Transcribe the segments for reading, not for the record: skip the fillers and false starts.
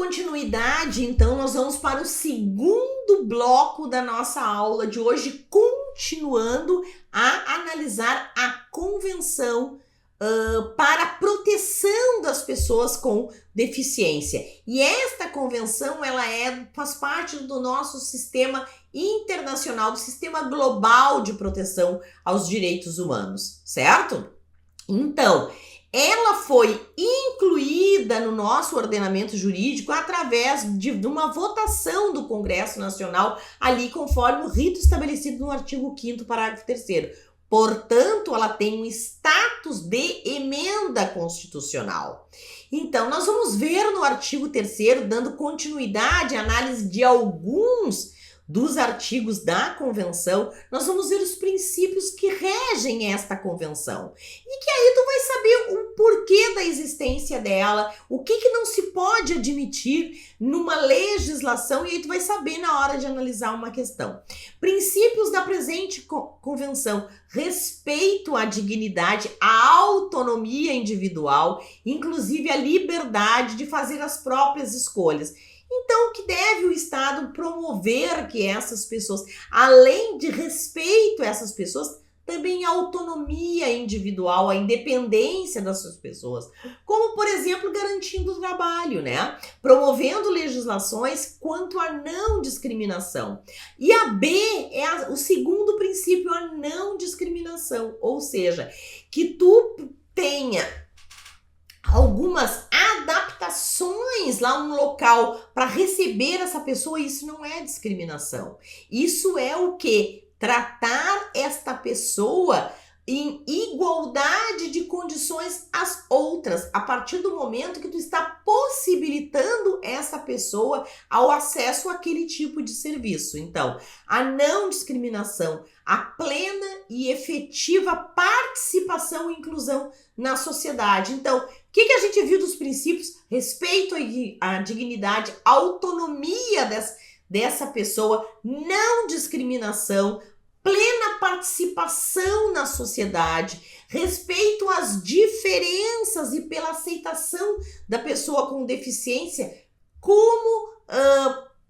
continuidade, então, nós vamos para o segundo bloco da nossa aula de hoje, continuando a analisar a Convenção para a proteção das pessoas com deficiência. E esta convenção, ela faz parte do nosso sistema internacional, do sistema global de proteção aos direitos humanos, certo? Então, ela foi incluída no nosso ordenamento jurídico através de uma votação do Congresso Nacional, ali conforme o rito estabelecido no artigo 5º, parágrafo 3º. Portanto, ela tem um status de emenda constitucional. Então, nós vamos ver no artigo 3º, dando continuidade à análise de alguns dos artigos da convenção, nós vamos ver os princípios que regem esta convenção. E que aí tu vai saber o porquê da existência dela, o que não se pode admitir numa legislação, e aí tu vai saber na hora de analisar uma questão. Princípios da presente convenção: respeito à dignidade, à autonomia individual, inclusive a liberdade de fazer as próprias escolhas. Então, que deve o Estado promover que essas pessoas, além de respeito a essas pessoas, também a autonomia individual, a independência dessas pessoas, como, por exemplo, garantindo o trabalho, né? Promovendo legislações quanto à não discriminação. E a B é o segundo princípio, a não discriminação, ou seja, que tu tenha algumas adaptações lá no local para receber essa pessoa, isso não é discriminação. Isso é o quê? Tratar esta pessoa em igualdade de condições às outras, a partir do momento que tu está possibilitando essa pessoa ao acesso àquele tipo de serviço. Então, a não discriminação, a plena e efetiva participação e inclusão na sociedade. Então, o que a gente viu dos princípios? Respeito à dignidade, autonomia dessa pessoa, não discriminação, plena participação na sociedade, respeito às diferenças e pela aceitação da pessoa com deficiência como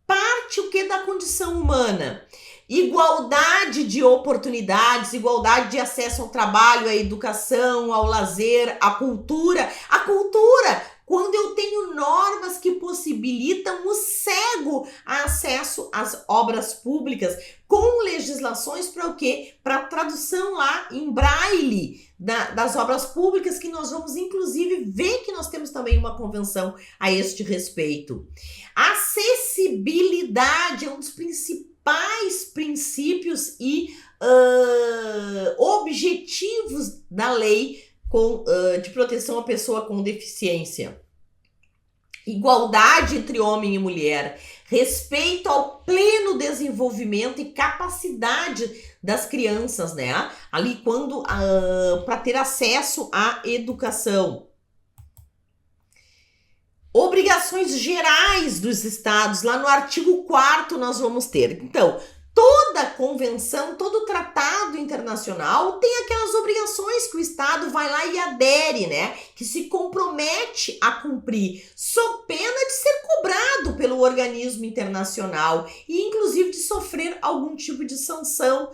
parte da condição humana. Igualdade de oportunidades, igualdade de acesso ao trabalho, à educação, ao lazer, à cultura. A cultura, quando eu tenho normas que possibilitam o cego acesso às obras públicas, com legislações para o quê? Para tradução lá em braille das obras públicas, que nós vamos inclusive ver que nós temos também uma convenção a este respeito. Acessibilidade é um dos principais princípios e objetivos da lei de proteção à pessoa com deficiência. Igualdade entre homem e mulher, respeito ao pleno desenvolvimento e capacidade das crianças, né? Ali quando para ter acesso à educação. Obrigações gerais dos estados, lá no artigo 4º nós vamos ter. Então, toda convenção, todo tratado internacional tem aquelas obrigações que o Estado vai lá e adere, né? Que se compromete a cumprir, sob pena de ser cobrado pelo organismo internacional e, inclusive, de sofrer algum tipo de sanção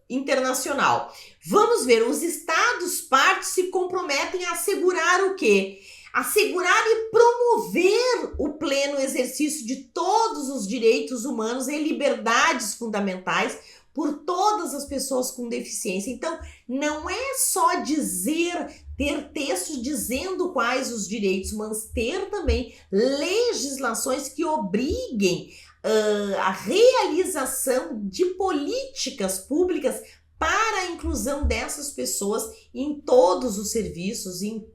internacional. Vamos ver, os Estados partes se comprometem a assegurar o quê? Assegurar e promover o pleno exercício de todos os direitos humanos e liberdades fundamentais por todas as pessoas com deficiência. Então, não é só ter textos dizendo quais os direitos, mas ter também legislações que obriguem a realização de políticas públicas para a inclusão dessas pessoas em todos os serviços, em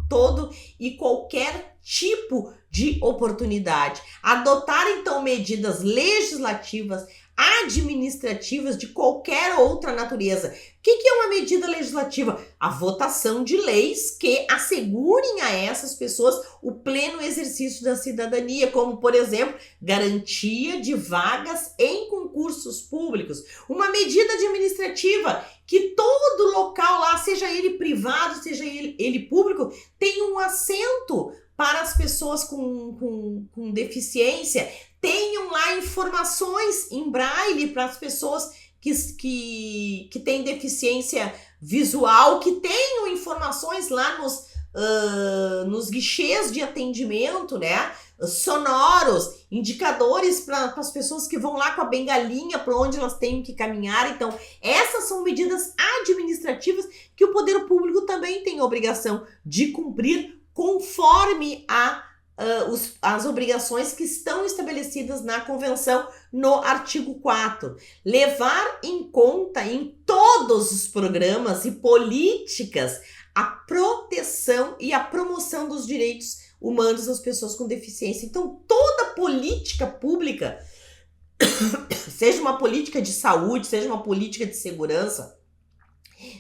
todo e qualquer tipo de oportunidade. Adotar, então, medidas legislativas, administrativas de qualquer outra natureza. O que é uma medida legislativa? A votação de leis que assegurem a essas pessoas o pleno exercício da cidadania, como, por exemplo, garantia de vagas em concursos públicos. Uma medida administrativa que todo local lá, seja ele privado, seja ele público, tenha um assento para as pessoas com deficiência, tenham lá informações em braille para as pessoas que têm deficiência visual, que tenham informações lá nos guichês de atendimento, né? Sonoros, indicadores para as pessoas que vão lá com a bengalinha para onde elas têm que caminhar. Então, essas são medidas administrativas que o poder público também tem a obrigação de cumprir conforme as obrigações que estão estabelecidas na Convenção no artigo 4. Levar em conta em todos os programas e políticas a proteção e a promoção dos direitos humanos das pessoas com deficiência. Então, toda política pública, seja uma política de saúde, seja uma política de segurança,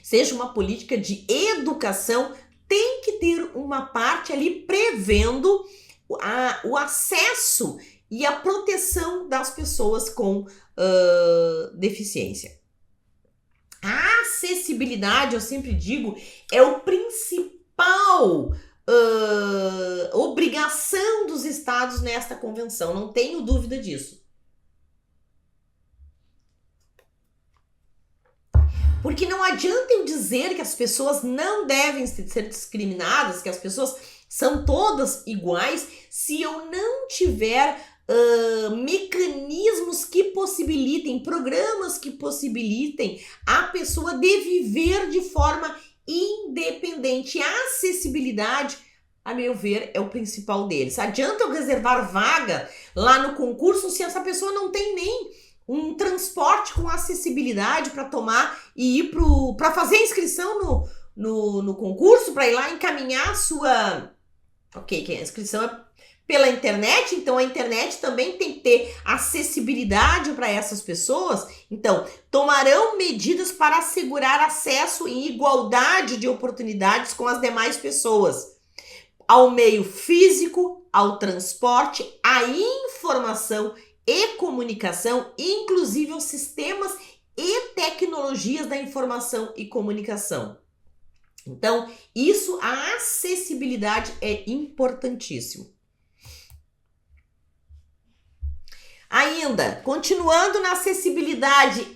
seja uma política de educação, tem que ter uma parte ali prevendo o acesso e a proteção das pessoas com deficiência. A acessibilidade, eu sempre digo, é o principal obrigação dos estados nesta convenção, não tenho dúvida disso. Porque não adianta eu dizer que as pessoas não devem ser discriminadas, que as pessoas são todas iguais, se eu não tiver mecanismos que possibilitem, programas que possibilitem a pessoa de viver de forma independente. A acessibilidade, a meu ver, é o principal deles. Adianta eu reservar vaga lá no concurso se essa pessoa não tem nem um transporte com acessibilidade para tomar e ir para fazer a inscrição no concurso, para ir lá encaminhar a sua... Ok, que a inscrição é pela internet, então a internet também tem que ter acessibilidade para essas pessoas. Então, tomarão medidas para assegurar acesso em igualdade de oportunidades com as demais pessoas, ao meio físico, ao transporte, à informação e comunicação, inclusive aos sistemas e tecnologias da informação e comunicação. Então, a acessibilidade é importantíssimo. Ainda, continuando na acessibilidade,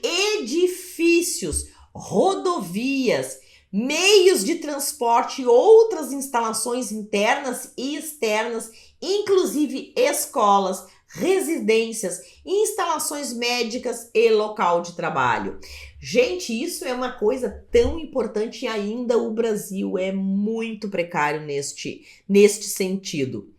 edifícios, rodovias, meios de transporte e outras instalações internas e externas, inclusive escolas, residências, instalações médicas e local de trabalho. Gente, isso é uma coisa tão importante e ainda o Brasil é muito precário neste sentido.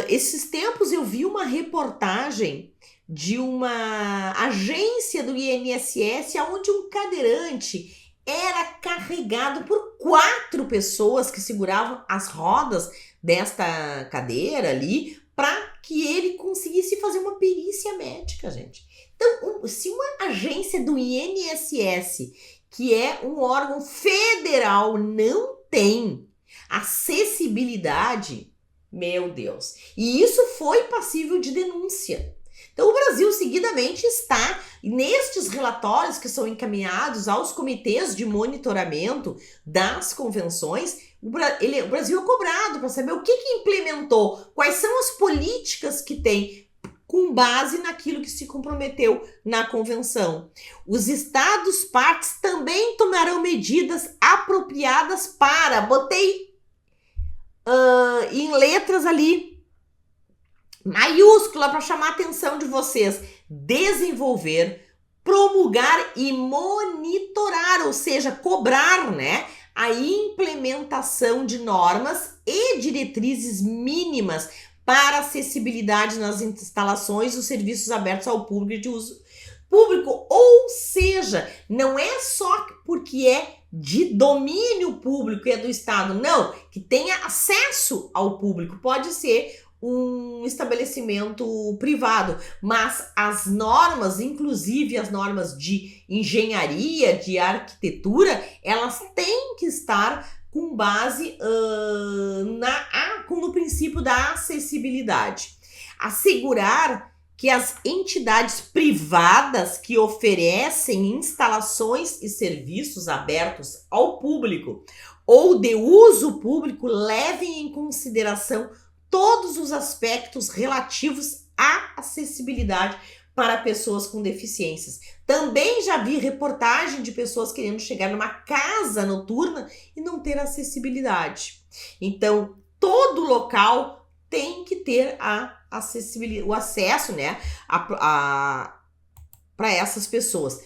Esses tempos eu vi uma reportagem de uma agência do INSS onde um cadeirante era carregado por 4 pessoas que seguravam as rodas desta cadeira ali para que ele conseguisse fazer uma perícia médica, gente. Então, se uma agência do INSS, que é um órgão federal, não tem acessibilidade, meu Deus. E isso foi passível de denúncia. Então, o Brasil, seguidamente, está nestes relatórios que são encaminhados aos comitês de monitoramento das convenções. O Brasil é cobrado para saber o que implementou, quais são as políticas que tem com base naquilo que se comprometeu na convenção. Os estados partes também tomarão medidas apropriadas para, botei em letras ali, maiúscula para chamar a atenção de vocês, desenvolver, promulgar e monitorar, ou seja, cobrar, né, a implementação de normas e diretrizes mínimas para acessibilidade nas instalações dos serviços abertos ao público de uso público, ou seja, não é só porque é de domínio público e é do Estado, não, que tenha acesso ao público, pode ser um estabelecimento privado, mas as normas, inclusive as normas de engenharia, de arquitetura, elas têm que estar com base no princípio da acessibilidade. Assegurar que as entidades privadas que oferecem instalações e serviços abertos ao público ou de uso público levem em consideração todos os aspectos relativos à acessibilidade para pessoas com deficiências. Também já vi reportagem de pessoas querendo chegar numa casa noturna e não ter acessibilidade. Então, todo local tem que ter a acessibilidade, o acesso, né, para essas pessoas.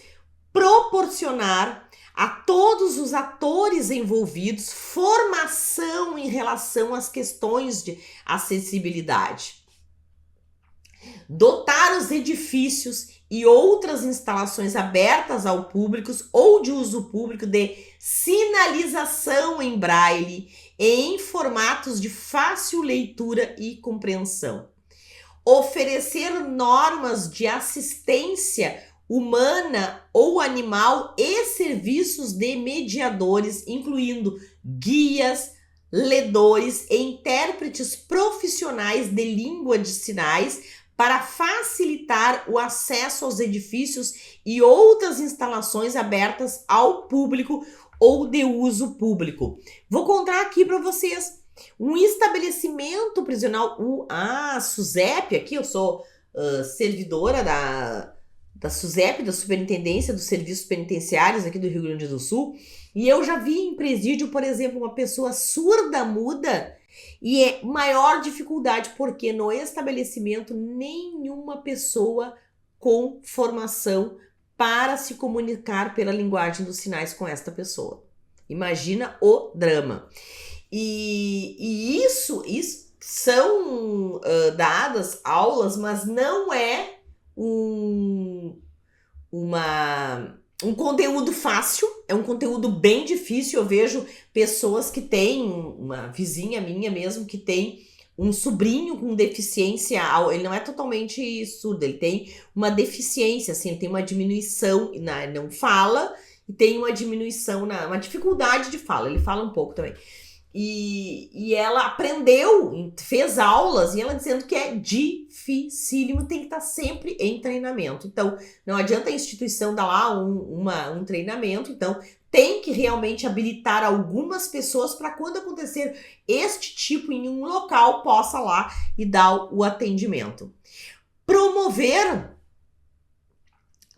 Proporcionar a todos os atores envolvidos formação em relação às questões de acessibilidade. Dotar os edifícios e outras instalações abertas ao público ou de uso público de sinalização em braille em formatos de fácil leitura e compreensão. Oferecer normas de assistência humana ou animal e serviços de mediadores, incluindo guias, ledores e intérpretes profissionais de língua de sinais para facilitar o acesso aos edifícios e outras instalações abertas ao público ou de uso público. Vou contar aqui para vocês. Um estabelecimento prisional, SUSEP, aqui eu sou servidora da SUSEP, da Superintendência dos Serviços Penitenciários aqui do Rio Grande do Sul, e eu já vi em presídio, por exemplo, uma pessoa surda-muda e é maior dificuldade, porque no estabelecimento nenhuma pessoa com formação para se comunicar pela linguagem dos sinais com esta pessoa. Imagina o drama. E isso são dadas aulas, mas não é um conteúdo fácil, é um conteúdo bem difícil. Eu vejo pessoas que têm, uma vizinha minha mesmo, que tem um sobrinho com deficiência, ele não é totalmente surdo, ele tem uma deficiência, assim, ele tem uma diminuição, não fala, e tem uma diminuição, uma dificuldade de fala, ele fala um pouco também. E ela aprendeu, fez aulas, e ela dizendo que é dificílimo, tem que estar sempre em treinamento. Então, não adianta a instituição dar lá um treinamento, então tem que realmente habilitar algumas pessoas para quando acontecer este tipo em um local, possa lá e dar o atendimento. Promover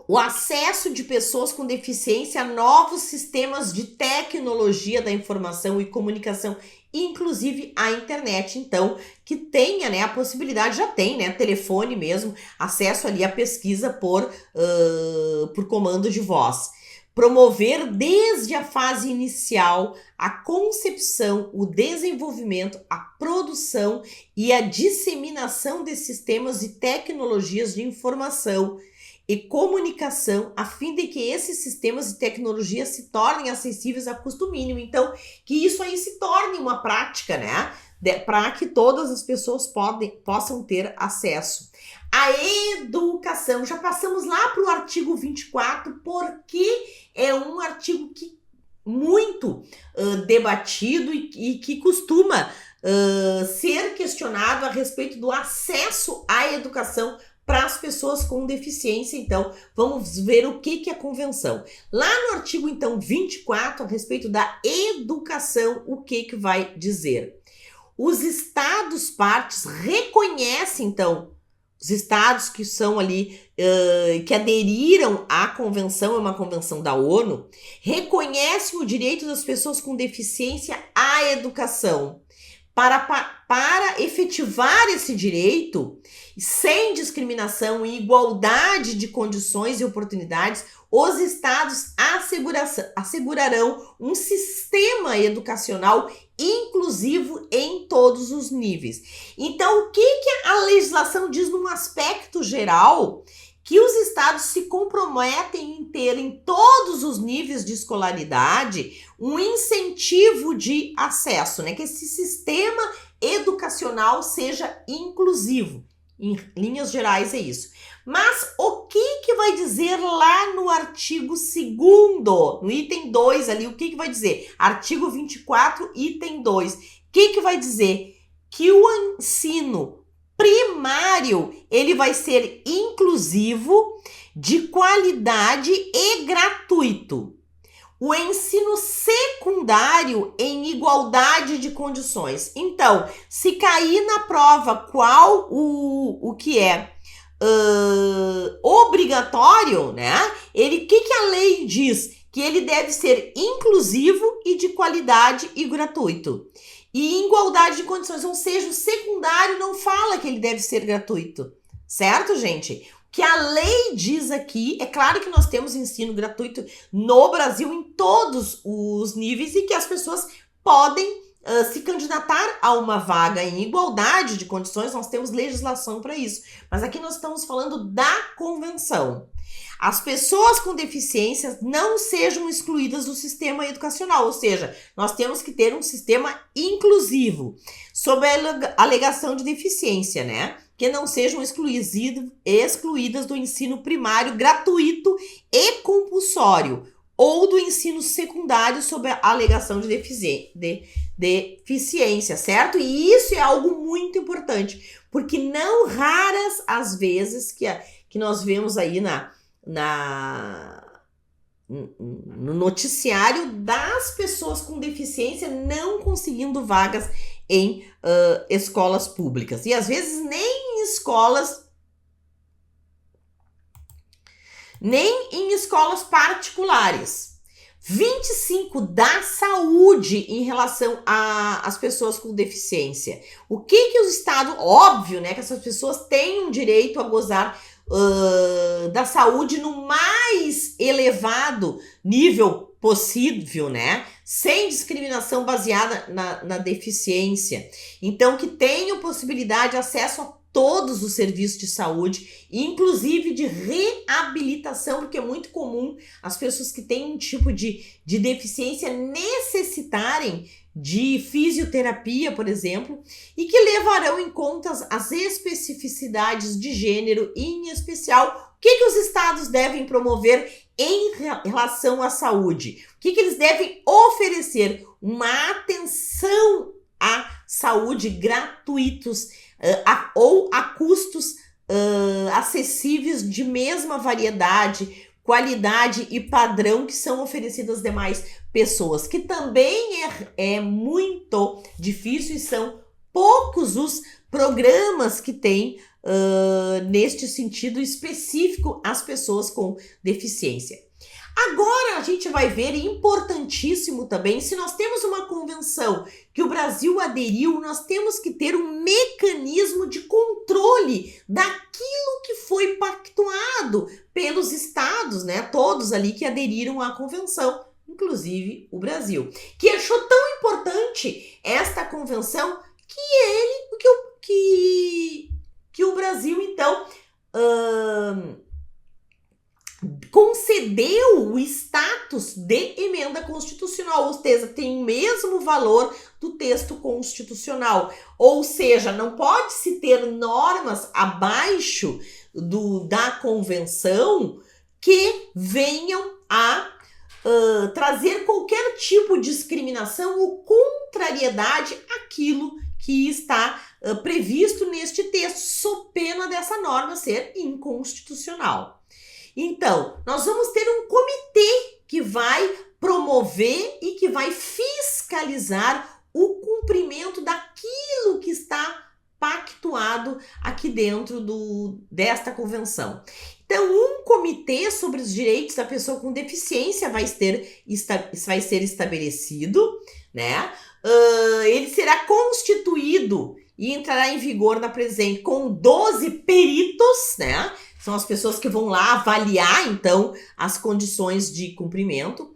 o acesso de pessoas com deficiência a novos sistemas de tecnologia da informação e comunicação, inclusive a internet, então, que tenha, né, a possibilidade, já tem, né, telefone mesmo, acesso ali à pesquisa por comando de voz. Promover desde a fase inicial a concepção, o desenvolvimento, a produção e a disseminação de sistemas e tecnologias de informação e comunicação, a fim de que esses sistemas e tecnologias se tornem acessíveis a custo mínimo. Então, que isso aí se torne uma prática, né? Para que todas as pessoas possam ter acesso. A educação, já passamos lá para o artigo 24, porque é um artigo que muito debatido e que costuma ser questionado a respeito do acesso à educação para as pessoas com deficiência. Então, vamos ver o que é a convenção. Lá no artigo, então, 24, a respeito da educação, o que vai dizer? Os estados partes reconhecem, então, os estados que são ali, que aderiram à convenção, é uma convenção da ONU, reconhecem o direito das pessoas com deficiência à educação. Para efetivar esse direito, sem discriminação e igualdade de condições e oportunidades, os estados assegurarão um sistema educacional inclusivo em todos os níveis. Então, o que a legislação diz num aspecto geral? Que os estados se comprometem em ter em todos os níveis de escolaridade um incentivo de acesso, né? Que esse sistema educacional seja inclusivo. Em linhas gerais é isso. Mas o que vai dizer lá no artigo 2º, no item 2 ali, o que vai dizer? Artigo 24, item 2. O que vai dizer? Que o ensino primário, ele vai ser inclusivo, de qualidade e gratuito. o ensino secundário em igualdade de condições. Então, se cair na prova qual o que é obrigatório, né? O que a lei diz? Que ele deve ser inclusivo e de qualidade e gratuito. E em igualdade de condições, ou seja, o secundário não fala que ele deve ser gratuito, certo, gente? O que a lei diz aqui, é claro que nós temos ensino gratuito no Brasil em todos os níveis e que as pessoas podem se candidatar a uma vaga em igualdade de condições, nós temos legislação para isso. Mas aqui nós estamos falando da convenção. As pessoas com deficiências não sejam excluídas do sistema educacional, ou seja, nós temos que ter um sistema inclusivo, sob a alegação de deficiência, né? Que não sejam excluídas do ensino primário gratuito e compulsório, ou do ensino secundário sob a alegação de deficiência, certo? E isso é algo muito importante, porque não raras as vezes que nós vemos aí no noticiário das pessoas com deficiência não conseguindo vagas em escolas públicas. E às vezes nem em escolas particulares. 25 da saúde em relação às pessoas com deficiência. O que o Estado, óbvio, né, que essas pessoas têm um direito a gozar da saúde no mais elevado nível possível, né? Sem discriminação baseada na deficiência. Então, que tenham possibilidade de acesso a todos os serviços de saúde, inclusive de reabilitação, porque é muito comum as pessoas que têm um tipo de deficiência necessitarem de fisioterapia, por exemplo, e que levarão em conta as especificidades de gênero, e em especial, o que os estados devem promover em relação à saúde. O que eles devem oferecer? Uma atenção à saúde gratuitos ou a custos acessíveis de mesma variedade, qualidade e padrão que são oferecidas às demais pessoas, que também é muito difícil e são poucos os programas que têm neste sentido específico às pessoas com deficiência. Agora a gente vai ver, importantíssimo também, se nós temos uma convenção que o Brasil aderiu, nós temos que ter um mecanismo de controle daquilo que foi pactuado pelos estados, né? Todos ali que aderiram à convenção, inclusive o Brasil, que achou tão importante esta convenção que o Brasil, então, concedeu o status de emenda constitucional, ou seja, tem o mesmo valor do texto constitucional, ou seja, não pode se ter normas abaixo da convenção que venham a trazer qualquer tipo de discriminação ou contrariedade àquilo que está previsto neste texto, sob pena dessa norma ser inconstitucional. Então, nós vamos ter um comitê que vai promover e que vai fiscalizar o cumprimento daquilo que está pactuado aqui dentro desta convenção. Então, um comitê sobre os direitos da pessoa com deficiência vai ser estabelecido, né? Ele será constituído e entrará em vigor na presente com 12 peritos, né? São as pessoas que vão lá avaliar, então, as condições de cumprimento,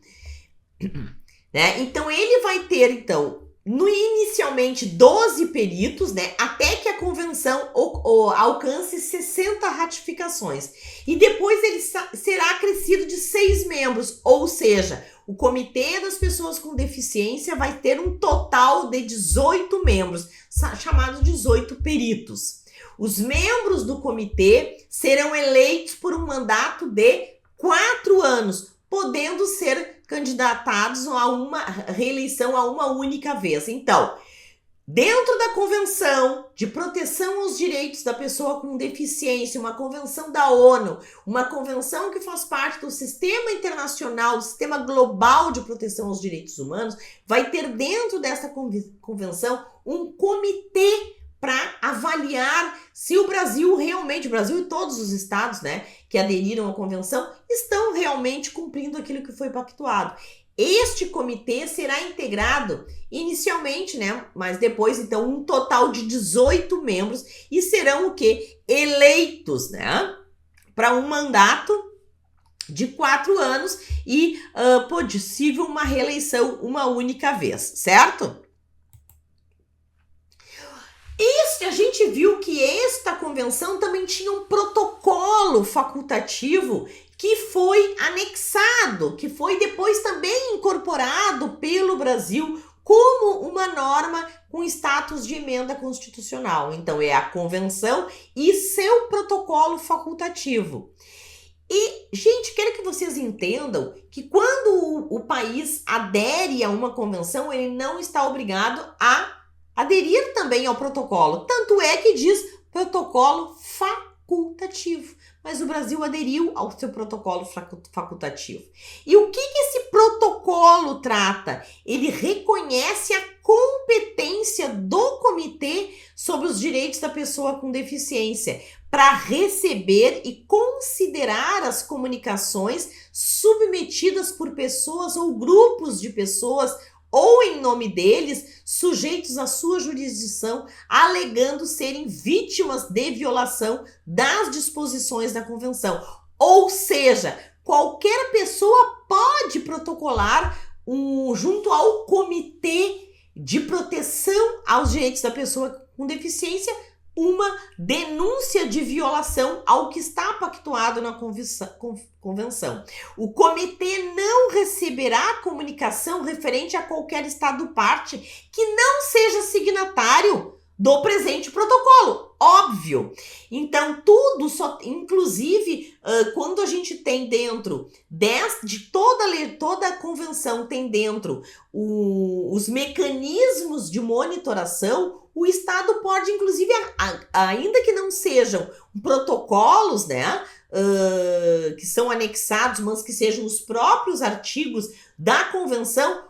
né? Então, ele vai ter, então, inicialmente 12 peritos, né? Até que a convenção alcance 60 ratificações. E depois ele será acrescido de 6 membros, ou seja, o Comitê das Pessoas com Deficiência vai ter um total de 18 membros, chamados 18 peritos. Os membros do comitê serão eleitos por um mandato de 4 anos, podendo ser candidatados a uma reeleição a uma única vez. Então, dentro da Convenção de Proteção aos Direitos da Pessoa com Deficiência, uma convenção da ONU, uma convenção que faz parte do sistema internacional, do sistema global de proteção aos direitos humanos, vai ter dentro dessa convenção um comitê para avaliar se o Brasil realmente, o Brasil e todos os estados, né, que aderiram à convenção, estão realmente cumprindo aquilo que foi pactuado. Este comitê será integrado inicialmente, né, mas depois, então, um total de 18 membros e serão o quê? Eleitos, né, para um mandato de 4 anos e possível uma reeleição uma única vez, certo? A gente viu que esta convenção também tinha um protocolo facultativo que foi anexado, que foi depois também incorporado pelo Brasil como uma norma com status de emenda constitucional. Então, é a convenção e seu protocolo facultativo. E, gente, quero que vocês entendam que quando o país adere a uma convenção, ele não está obrigado a aderir também ao protocolo. Tanto é que diz protocolo facultativo. Mas o Brasil aderiu ao seu protocolo facultativo. E o que esse protocolo trata? Ele reconhece a competência do Comitê sobre os Direitos da Pessoa com Deficiência para receber e considerar as comunicações submetidas por pessoas ou grupos de pessoas ou em nome deles, sujeitos à sua jurisdição, alegando serem vítimas de violação das disposições da convenção. Ou seja, qualquer pessoa pode protocolar junto ao Comitê de Proteção aos Direitos da Pessoa com Deficiência uma denúncia de violação ao que está pactuado na convenção. O comitê não receberá comunicação referente a qualquer estado parte que não seja signatário do presente protocolo, óbvio. Então, tudo só, inclusive, quando a gente tem dentro de toda a convenção tem dentro os mecanismos de monitoração, o Estado pode, inclusive, ainda que não sejam protocolos, né, que são anexados, mas que sejam os próprios artigos da convenção,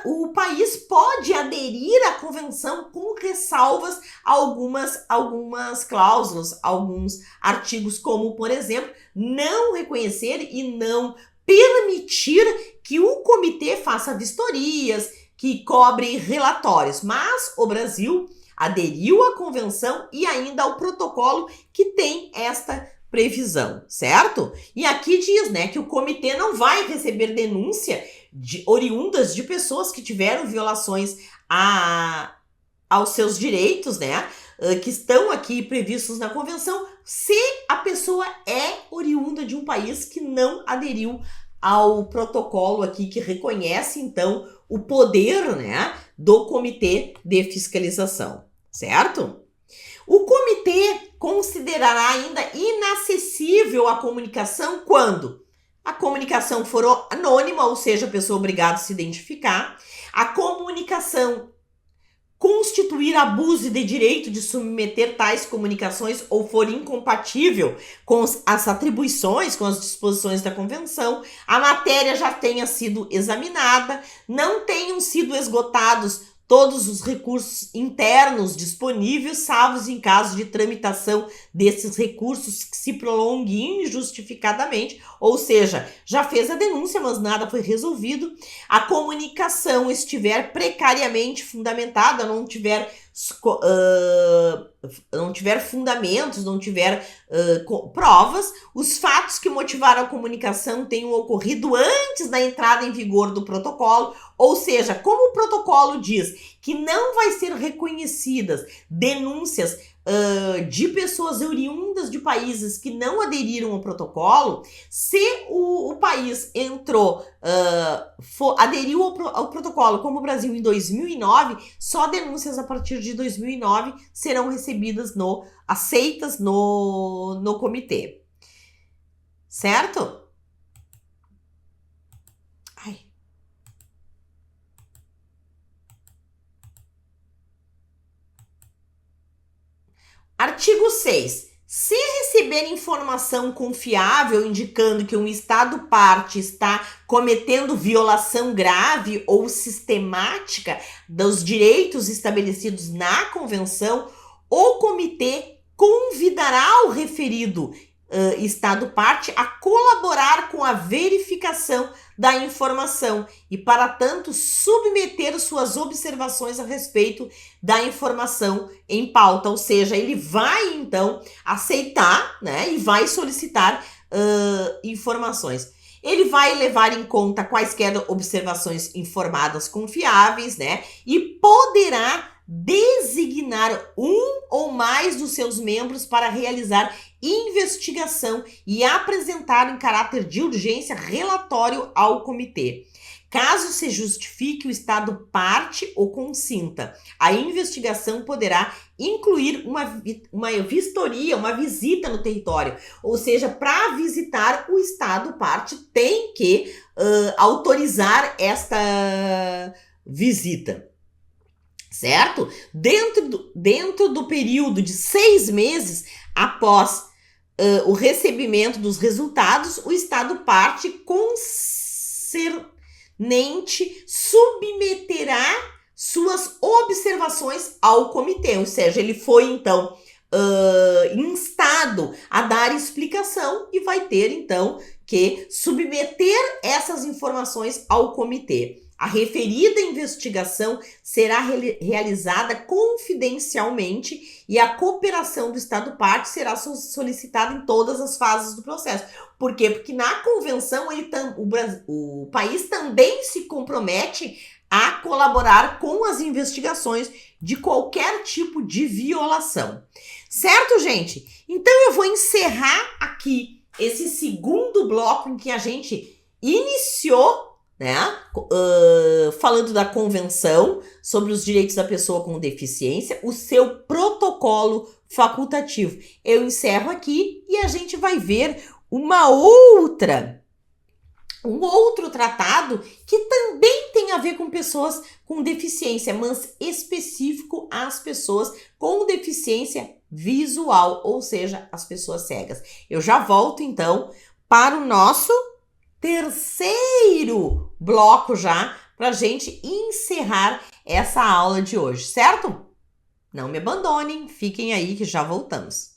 o país pode aderir à convenção com ressalvas a algumas cláusulas, alguns artigos, como, por exemplo, não reconhecer e não permitir que o comitê faça vistorias, que cobre relatórios. Mas o Brasil aderiu à convenção e ainda ao protocolo que tem esta previsão, certo? E aqui diz, né, que o comitê não vai receber denúncia oriundas de pessoas que tiveram violações aos seus direitos, né, que estão aqui previstos na convenção, se a pessoa é oriunda de um país que não aderiu ao protocolo aqui, que reconhece, então, o poder, né, do Comitê de Fiscalização, certo? O comitê considerará ainda inacessível a comunicação quando a comunicação for anônima, ou seja, a pessoa obrigada a se identificar, a comunicação constituir abuso de direito de submeter tais comunicações ou for incompatível com as atribuições, com as disposições da convenção, a matéria já tenha sido examinada, não tenham sido esgotados todos os recursos internos disponíveis, salvo em caso de tramitação desses recursos que se prolongue injustificadamente, ou seja, já fez a denúncia, mas nada foi resolvido, a comunicação estiver precariamente fundamentada, não tiver fundamentos, não tiver provas, os fatos que motivaram a comunicação tenham ocorrido antes da entrada em vigor do protocolo, ou seja, como o protocolo diz que não vai ser reconhecidas denúncias de pessoas oriundas de países que não aderiram ao protocolo, se o país aderiu ao protocolo, como o Brasil em 2009, só denúncias a partir de 2009 serão recebidas aceitas no comitê. Certo? Ai. Artigo 6. Se receber informação confiável indicando que um Estado parte está cometendo violação grave ou sistemática dos direitos estabelecidos na Convenção, o Comitê convidará o referido Estado parte a colaborar com a verificação da informação e, para tanto, submeter suas observações a respeito da informação em pauta. Ou seja, ele vai, então, aceitar, né, e vai solicitar informações. Ele vai levar em conta quaisquer observações informadas confiáveis, né, e poderá designar um ou mais dos seus membros para realizar investigação e apresentar em caráter de urgência relatório ao comitê. Caso se justifique o Estado parte ou consinta, a investigação poderá incluir uma vistoria, uma visita no território. Ou seja, para visitar, o Estado parte tem que autorizar esta visita. Certo? Dentro do período de 6 meses após o recebimento dos resultados, o Estado parte concernente submeterá suas observações ao comitê. Ou seja, ele foi, então, instado a dar explicação e vai ter, então, que submeter essas informações ao comitê. A referida investigação será realizada confidencialmente e a cooperação do Estado parte será solicitada em todas as fases do processo. Por quê? Porque na convenção o país também se compromete a colaborar com as investigações de qualquer tipo de violação. Certo, gente? Então eu vou encerrar aqui esse segundo bloco em que a gente iniciou, né, falando da Convenção sobre os Direitos da Pessoa com Deficiência, o seu protocolo facultativo. Eu encerro aqui e a gente vai ver um outro tratado que também tem a ver com pessoas com deficiência, mas específico às pessoas com deficiência visual, ou seja, as pessoas cegas. Eu já volto então para o nosso terceiro bloco já, para a gente encerrar essa aula de hoje, certo? Não me abandonem, fiquem aí que já voltamos.